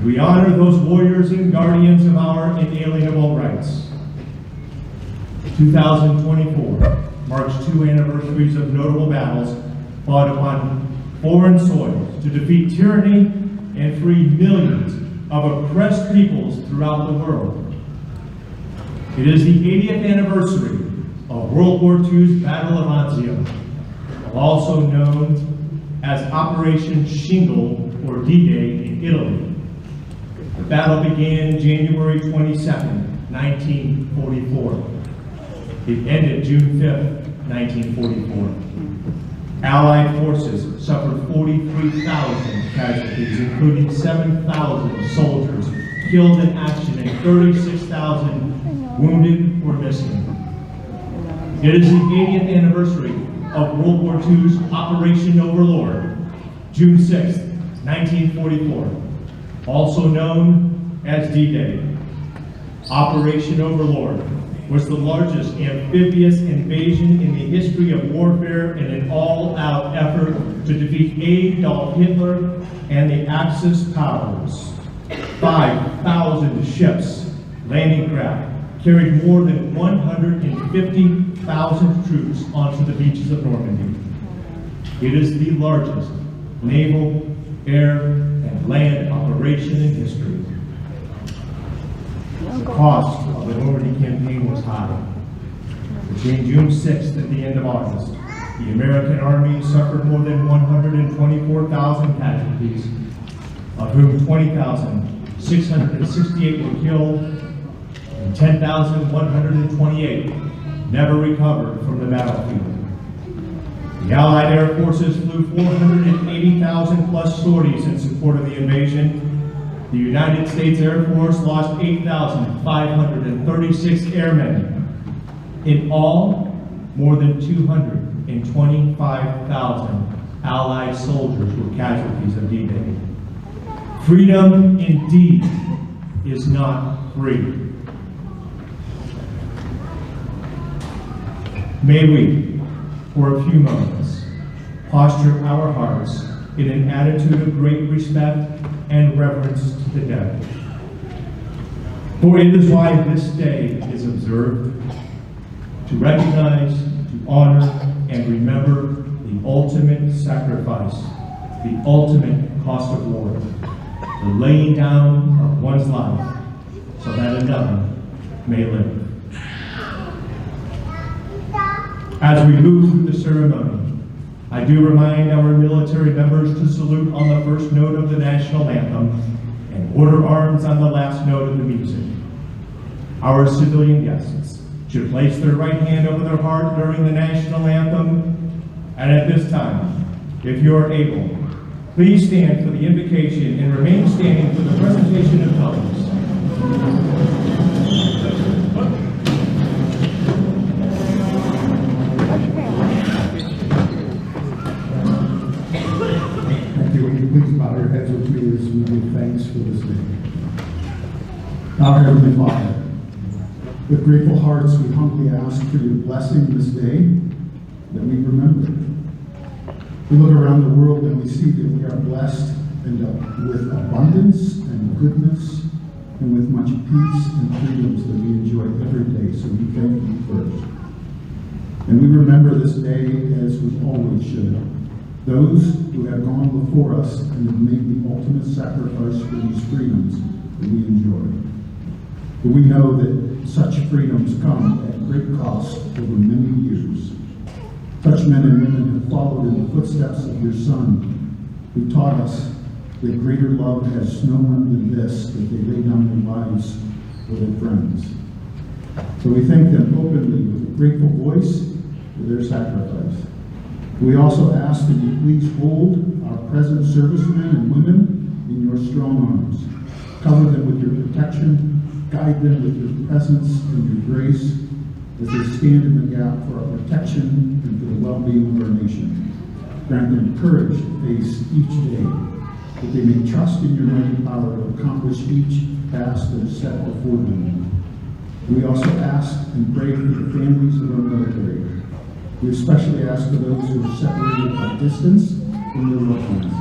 We honor those warriors and guardians of our inalienable rights. 2024 marks 2 anniversaries of notable battles fought upon foreign soils to defeat tyranny and free millions of oppressed peoples throughout the world. It is the 80th anniversary of World War II's Battle of Anzio, also known as Operation Shingle or D-Day in Italy. The battle began January 22nd, 1944. It ended June 5th, 1944. Allied forces suffered 43,000 casualties, including 7,000 soldiers killed in action and 36,000 wounded or missing. It is the 80th anniversary of World War II's Operation Overlord, June 6, 1944, also known as D-Day. Operation Overlord was the largest amphibious invasion in the history of warfare in an all-out effort to defeat Adolf Hitler and the Axis powers. 5,000 ships, landing craft, carried more than 150,000 troops onto the beaches of Normandy. It is the largest naval, air, and land operation in history. The cost of the Normandy campaign was high. Between June 6th and the end of August, the American Army suffered more than 124,000 casualties, of whom 20,668 were killed and 10,128 never recovered from the battlefield. The Allied Air Forces flew 480,000 plus sorties in support of the invasion. The United States Air Force lost 8,536 airmen. In all, more than 225,000 Allied soldiers were casualties of D-Day. Freedom, indeed, is not free. May we, for a few moments, posture our hearts in an attitude of great respect and reverence to the dead. For it is why this day is observed, to recognize, to honor, and remember the ultimate sacrifice, the ultimate cost of war, the laying down of one's life so that another may live. As we move through the ceremony, I do remind our military members to salute on the first note of the national anthem and order arms on the last note of the music. Our civilian guests should place their right hand over their heart during the national anthem, and at this time, if you are able, please stand for the invocation and remain standing for the presentation of colors. Please bow your heads with me as we give thanks for this day. Our Heavenly Father, with grateful hearts we humbly ask for your blessing this day that we remember. We look around the world and we see that we are blessed and with abundance and goodness and with much peace and freedoms that we enjoy every day, so we thank you first. And we remember this day as we always should. Those who have gone before us and have made the ultimate sacrifice for these freedoms that we enjoy. But we know that such freedoms come at great cost over many years. Such men and women have followed in the footsteps of your Son, who taught us that greater love has no one than this, that they lay down their lives for their friends. So we thank them openly with a grateful voice for their sacrifice. We also ask that you please hold our present servicemen and women in your strong arms. Cover them with your protection, guide them with your presence and your grace as they stand in the gap for our protection and for the well-being of our nation. Grant them courage to face each day, that they may trust in your mighty power to accomplish each task that is set before them. We also ask and pray for the families of our military. We especially ask for those who are separated by distance from their loved ones,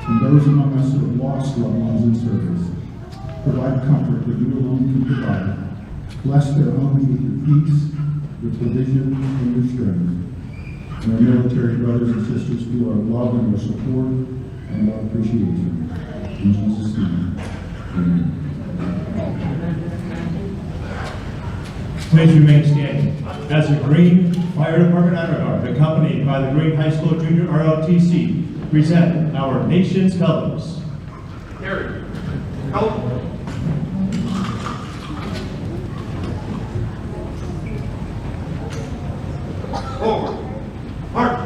and those among us who have lost loved ones in service. Provide comfort that you alone can provide. Bless their home with your peace, your provision, and your strength. And our military brothers and sisters feel our love and our support and our appreciation. In Jesus' name, amen. Please remain standing as the Green Fire Department Honor Guard, accompanied by the Green High School Junior ROTC, present our nation's colors. Harry, help. Forward. March.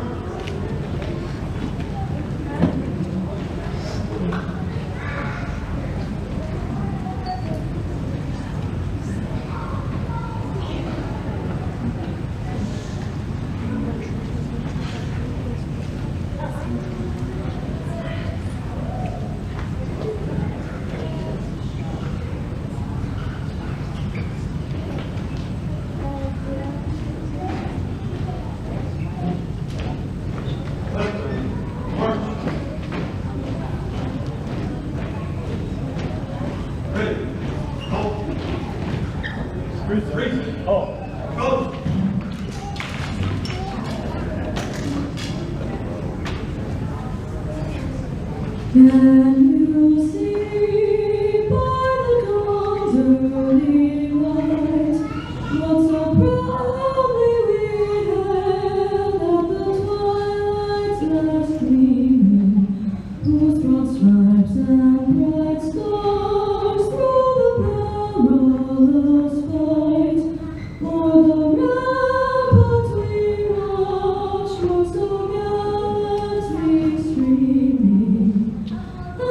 Can you see by the dawn's early light what so proudly we hailed at the twilight's last gleaming, whose broad stripes and bright stars through the perilous fight o'er the ramparts we watched were so gallantly streaming. And the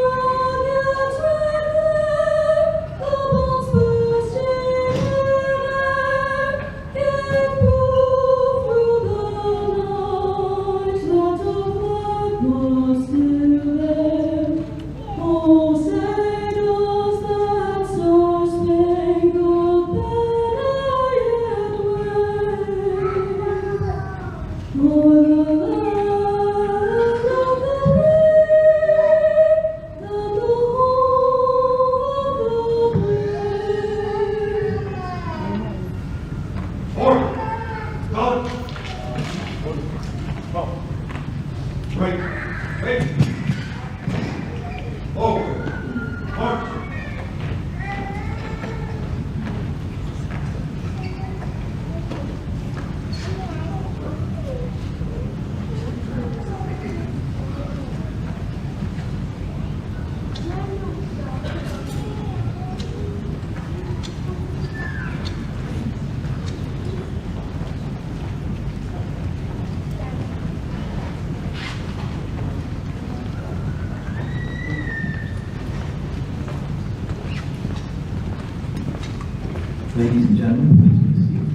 rockets red glare, the bombs bursting in air, gave proof through the night that our flag was still there. Oh, say does that star-spangled banner yet wave o'er the land of the brave and the home of the brave? Forward. Go. Right. Right. Forward. March. Ladies and gentlemen, please be seated.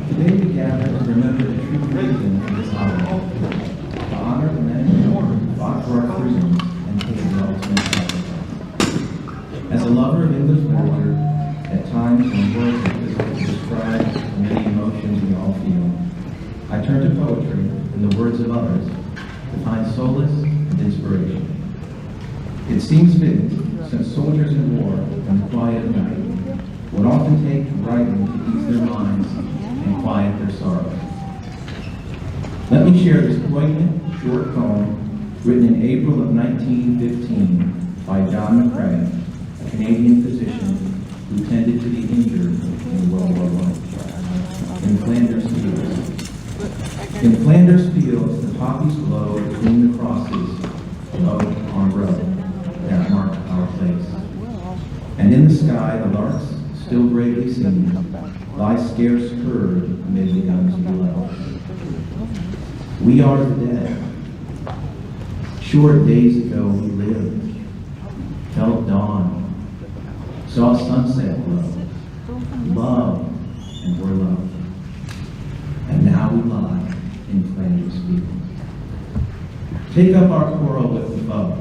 Today we gather to remember the true reason for this holiday, to honor the men and women who fought for our freedoms and paid the ultimate sacrifice. As a lover of English literature, at times when words are difficult to describe the many emotions we all feel, I turn to poetry and the words of others to find solace and inspiration. It seems fitting, since soldiers in war and the quiet of night would often take to writing to ease their minds and quiet their sorrows. Let me share this poignant, short poem written in April of 1915 by John McCrae, a Canadian physician who tended to the injured in World War I, in Flanders Fields. In Flanders Fields, the poppies glow between the crosses of our road that mark our place. And in the sky, the larks, still bravely singing, lie scarce heard amid the guns below. We are the dead. Short days ago we lived, felt dawn, saw sunset glow, loved and were loved. And now we lie in Flanders Fields. Take up our quarrel with the foe.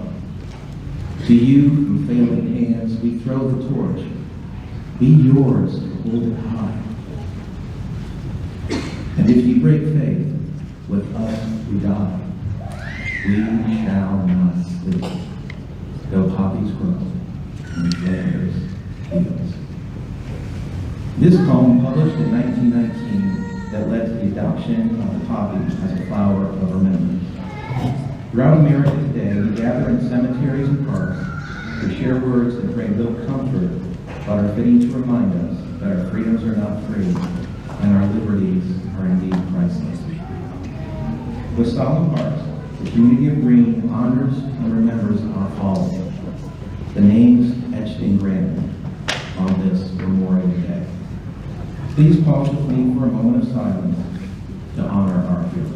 To you, from failing hands, we throw the torch. Be yours to hold it high. And And if ye break faith, with us who die, we shall not sleep, though poppies grow and flowers fields. This poem, published in 1919, that led to the adoption of the poppy as a flower of remembrance. Throughout America today, we gather in cemeteries and parks to share words that bring little comfort, but are fitting to remind us that our freedoms are not free and our liberties are indeed priceless. With solemn hearts, the community of Green honors and remembers our fallen, the names etched in granite on this Memorial Day. Please pause with me for a moment of silence to honor our heroes.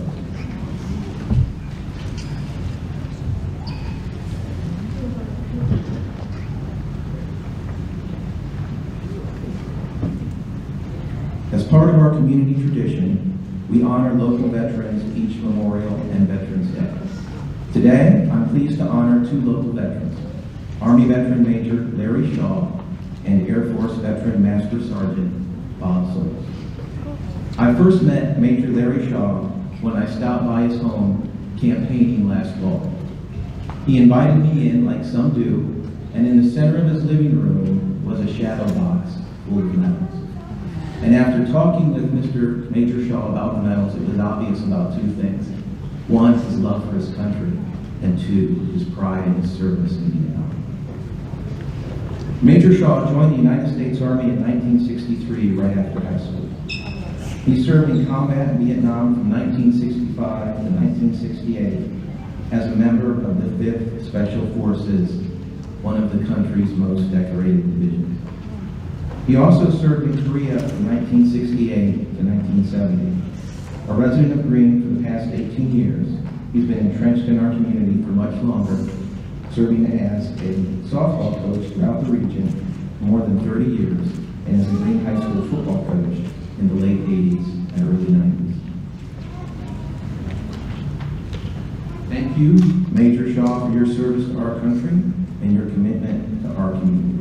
As part of our community tradition, we honor local veterans each Memorial and Veterans Day. Today, I'm pleased to honor two local veterans, Army veteran Major Larry Shaw and Air Force veteran Master Sergeant Bob Souls. I first met Major Larry Shaw when I stopped by his home campaigning last fall. He invited me in like some do, and in the center of his living room was a shadow box full of medals. And after talking with Mr. Major Shaw about the medals, it was obvious about two things. One, his love for his country, and two, his pride in his service in Vietnam. Major Shaw joined the United States Army in 1963, right after high school. He served in combat in Vietnam from 1965 to 1968 as a member of the 5th Special Forces, one of the country's most decorated divisions. He also served in Korea from 1968 to 1970. A resident of Green for the past 18 years, he's been entrenched in our community for much longer, serving as a softball coach throughout the region for more than 30 years, and as a Green High School football coach in the late 80s and early 90s. Thank you, Major Shaw, for your service to our country and your commitment to our community.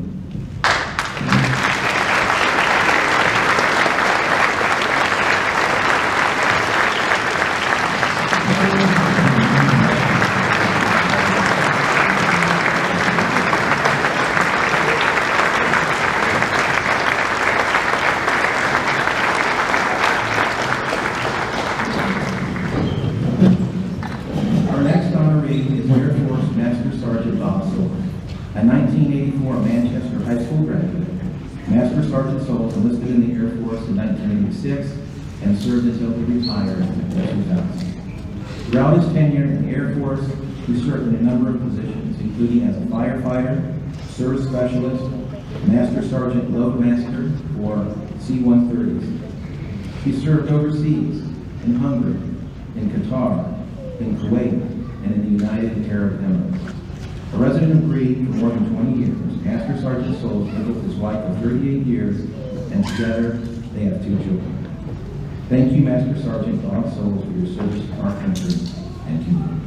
A 1984 Manchester High School graduate, Master Sergeant Souls enlisted in the Air Force in 1986 and served until he retired in 2000. Throughout his tenure in the Air Force, he served in a number of positions, including as a firefighter, service specialist, Master Sergeant Loadmaster for C-130s. He served overseas, in Hungary, in Qatar, in Kuwait, and in the United Arab Emirates. A resident of Green for more than 20 years, Master Sergeant Souls lived with his wife for 38 years, and together they have 2 children. Thank you, Master Sergeant Bob Souls, for your service to our country and community.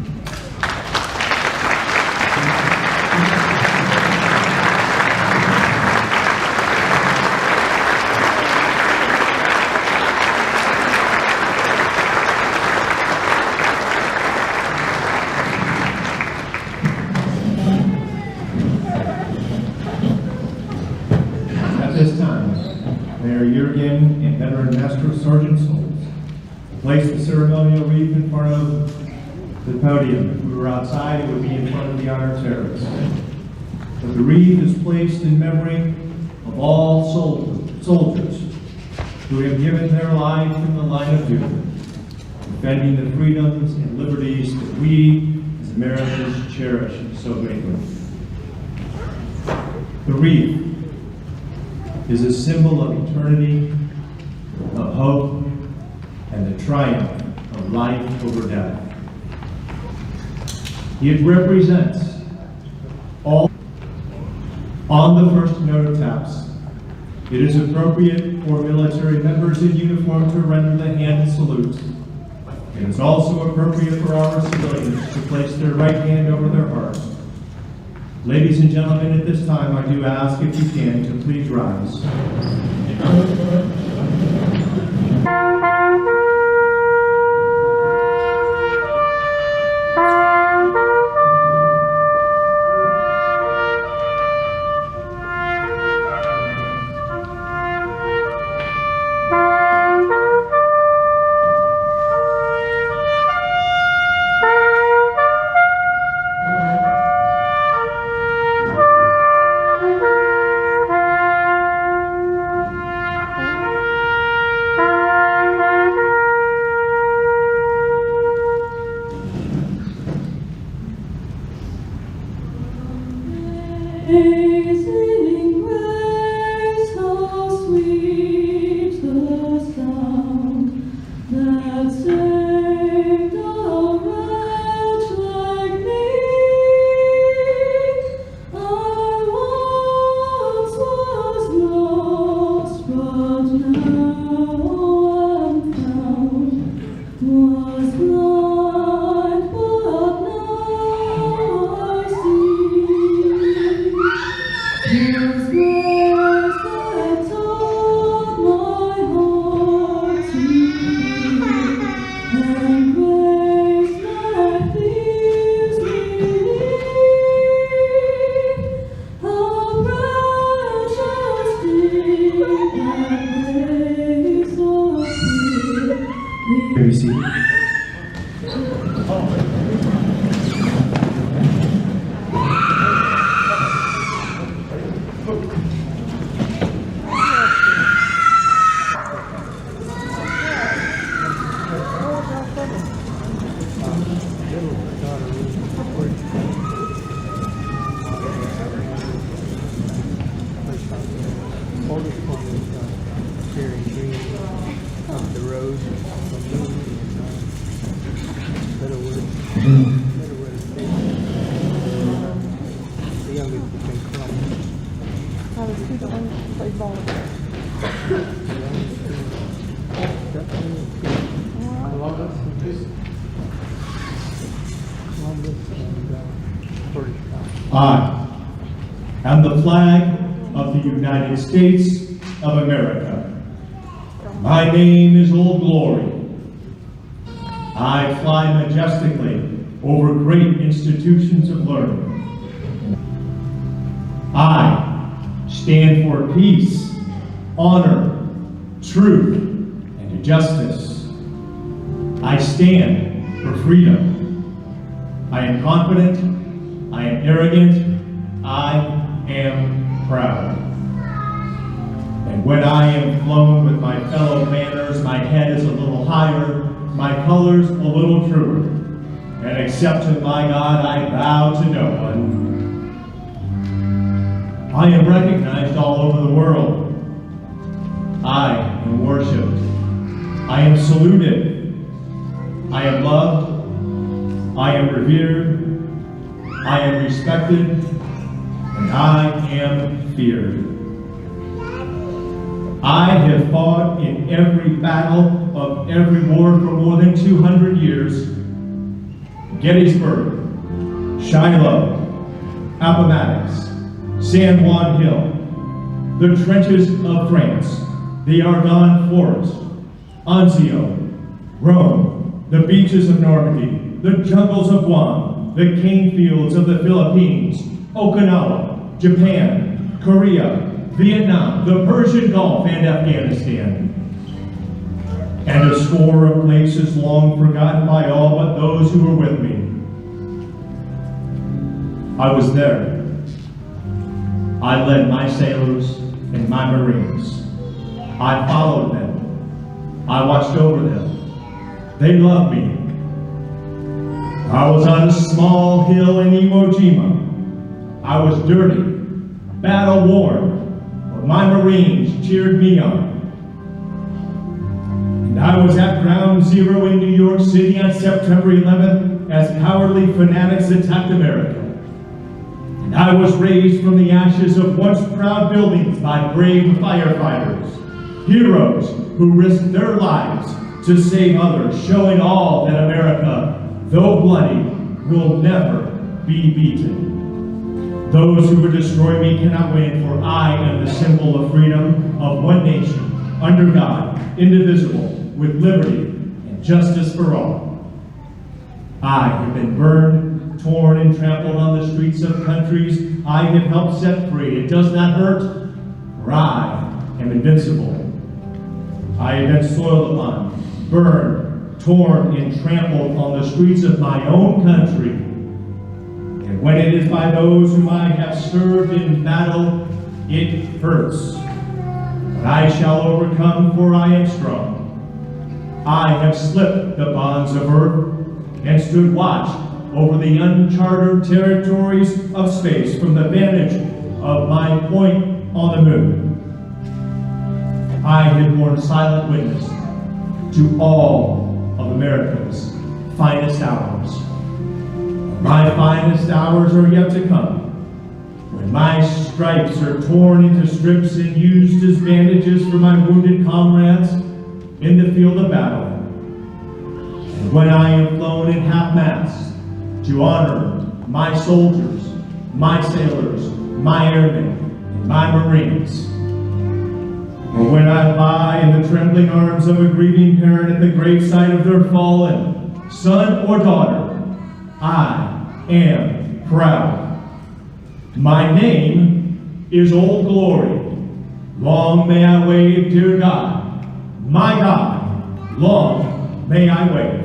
Mayor Yergin and Veteran Master Sergeant Souls place the ceremonial wreath in front of the podium. If we were outside, it would be in front of the honored terrorists. But the wreath is placed in memory of all soldiers who have given their life in the line of duty, defending the freedoms and liberties that we as Americans cherish so greatly. The wreath is a symbol of eternity, of hope, and the triumph of life over death. It represents all. On the first note of taps, it is appropriate for military members in uniform to render the hand salute. It is also appropriate for our civilians to place their right hand over their heart. Ladies and gentlemen, at this time, I do ask, if you can, to please rise. Amazing grace, how sweet the sound that saved a wretch like me. I once was lost, but now am found. Was blind, but now I see. 'Twas grace that taught my heart to believe, and grace that fears believe. How precious did that grace appear. May we see? Oldest one is Jerry Green up the road from Moon and Littlewood. Littlewood is big. The youngest has been Columbus. I was who the one that played ball with her. Columbus and Portage County. I am the flag of the United States of America. My name is Old Glory. I fly majestically over great institutions of learning. I stand for peace, honor, truth, and justice. I stand for freedom. I am confident, I am arrogant, I am proud. And when I am flown with my fellow banners, my head is a little higher, my colors a little truer. And except to my God, I bow to no one. I am recognized all over the world. I am worshipped. I am saluted. I am loved. I am revered. I am respected. And I am feared. I have fought in every battle of every war for more than 200 years. Gettysburg, Shiloh, Appomattox, San Juan Hill, the trenches of France, the Argonne Forest, Anzio, Rome, the beaches of Normandy, the jungles of Guam, the cane fields of the Philippines, Okinawa, Japan, Korea, Vietnam, the Persian Gulf, and Afghanistan. And a score of places long forgotten by all but those who were with me. I was there. I led my sailors and my Marines. I followed them. I watched over them. They loved me. I was on a small hill in Iwo Jima. I was dirty, battle-worn, but my Marines cheered me on. And I was at Ground Zero in New York City on September 11th as cowardly fanatics attacked America. And I was raised from the ashes of once proud buildings by brave firefighters, heroes who risked their lives to save others, showing all that America, though bloody, will never be beaten. Those who would destroy me cannot win, for I am the symbol of freedom, of one nation, under God, indivisible, with liberty and justice for all. I have been burned, torn, and trampled on the streets of countries I have helped set free. It does not hurt, for I am invincible. I have been soiled upon, burned, torn, and trampled on the streets of my own country. And when it is by those whom I have served in battle, it hurts. But I shall overcome, for I am strong. I have slipped the bonds of earth and stood watch over the uncharted territories of space from the vantage of my point on the moon. I had borne silent witness to all of America's finest hours. My finest hours are yet to come, when my stripes are torn into strips and used as bandages for my wounded comrades in the field of battle. And when I am flown in half-mast to honor my soldiers, my sailors, my airmen, and my Marines. Or when I lie in the trembling arms of a grieving parent at the graveside of their fallen son or daughter, I am proud. My name is Old Glory. Long may I wave, dear God. My God, long may I wave.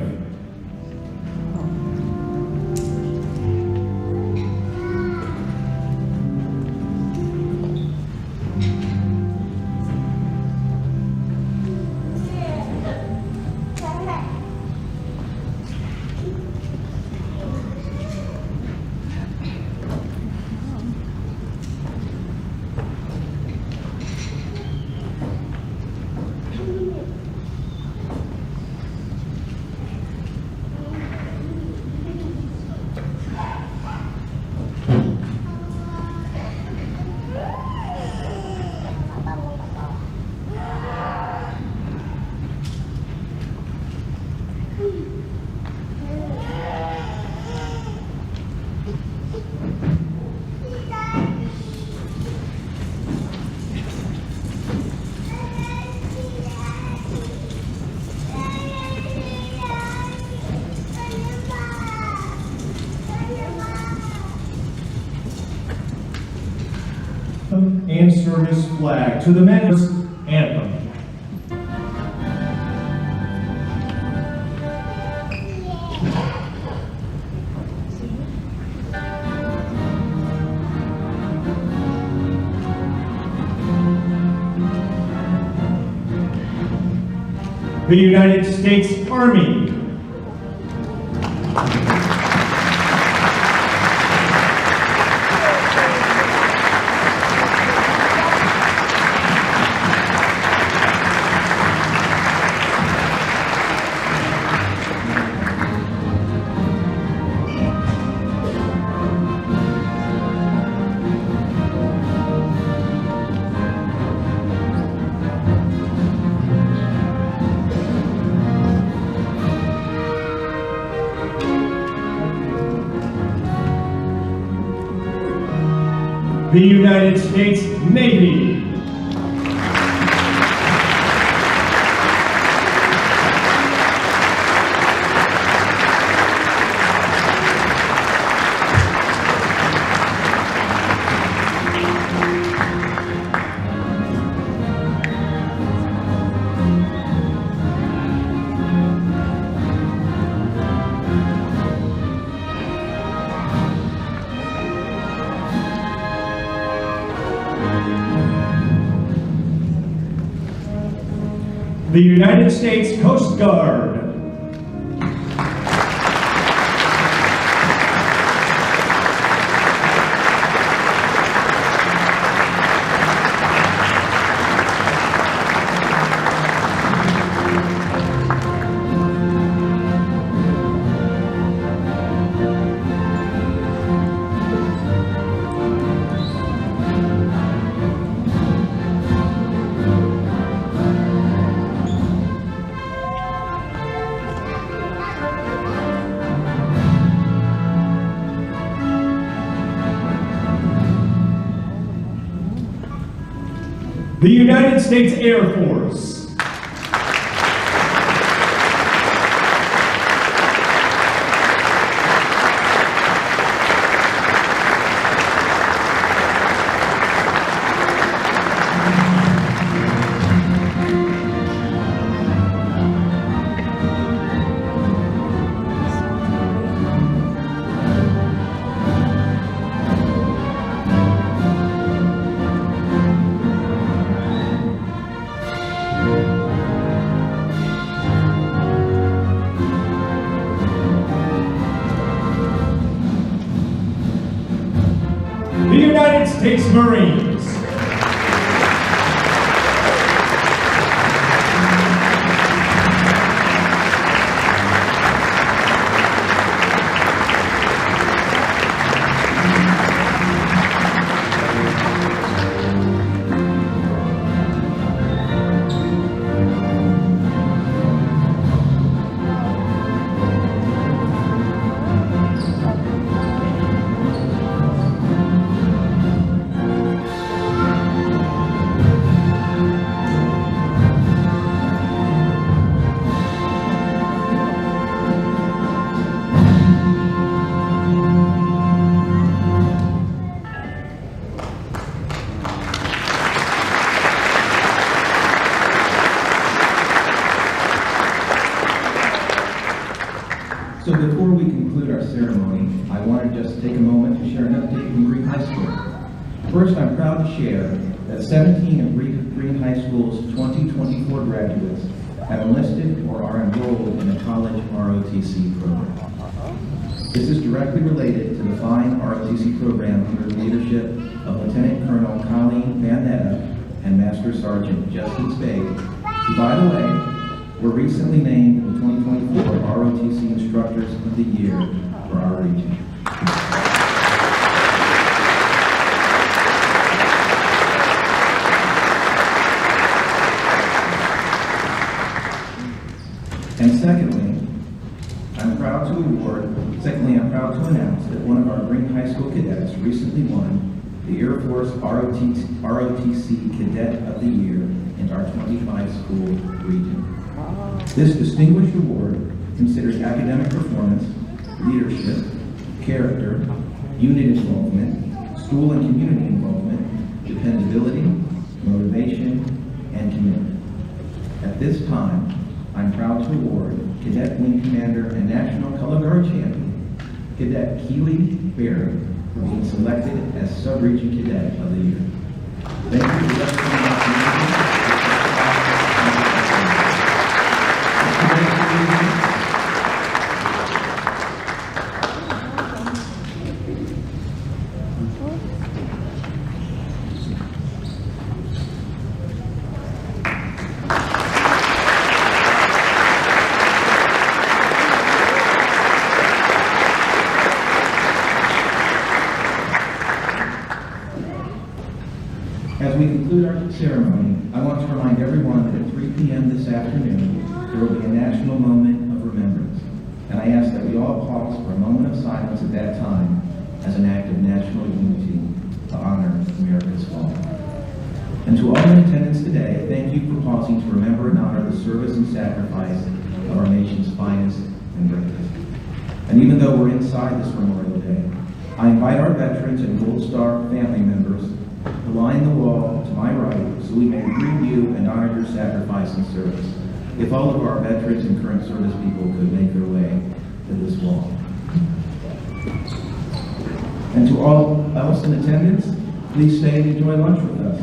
And service flag to the men's anthem. The United States Army. The United States Navy. The United States Coast Guard. The United States Air Force. the United States Marines. So before we conclude our ceremony, I want to just take a moment to share an update from Greene High School. First, I'm proud to share that 17 of Greene High School's 2024 graduates have enlisted or are enrolled in a college ROTC program. This is directly related to the fine ROTC program under the leadership of Lieutenant Colonel Colleen Van Netta and Master Sergeant Justin Spade, who, by the way, were recently named the 2024 ROTC Instructors of the Year for our region. And secondly, I'm proud to announce that one of our Greene High School cadets recently won the Air Force ROTC Cadet of the Year in our 25-school region. This distinguished award considers academic performance, leadership, character, unit involvement, school and community involvement, dependability, motivation, and commitment. At this time, I'm proud to award Cadet Wing Commander and National Color Guard Champion, Cadet Keely Barry, for being selected as Sub-Region Cadet of the Year. Thank you for listening to As we conclude our ceremony, I want to remind everyone that at 3 p.m. this afternoon, there will be a national moment of remembrance. And I ask that we all pause for a moment of silence at that time as an act of national unity to honor America's fallen. And to all in attendance today, thank you for pausing to remember and honor the service and sacrifice of our nation's finest and bravest. And even though we're inside this Memorial Day, I invite our veterans and Gold Star family members to line the wall to my right so we may greet you and honor your sacrifice and service. If all of our veterans and current service people could make their way to this wall. And to all else in attendance, please stay and enjoy lunch with us.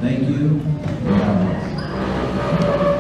Thank you, and God bless.